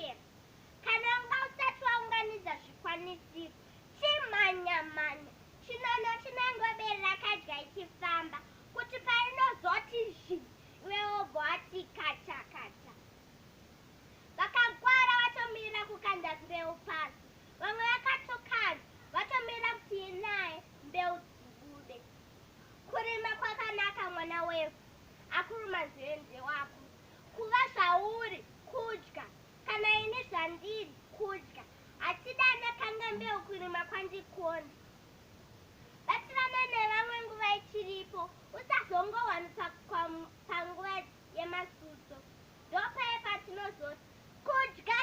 chero. Kana unga usati waunganidza zvikwanisiro, chimhanya-mhanya, chinangoberera kadya ichifamba, kuti painozoti zvi, iwe wobva wati kata-kata. Vakagwara vatomira kukanda mbeu pasi, vamwe vakatokanda vatomira kuti inaye mbeu dzibude. Kurima kwakanaka mwana wevhu, akuruma nzenze wako. Kuva zvauri kudya, kana ini zvandiri kudya, hatidane kanga mbeu kurima kwandikona. Batirana nevamwe nguva ichiripo, usazongowana panguva yemasutso. Ndopaye patinozoti kudya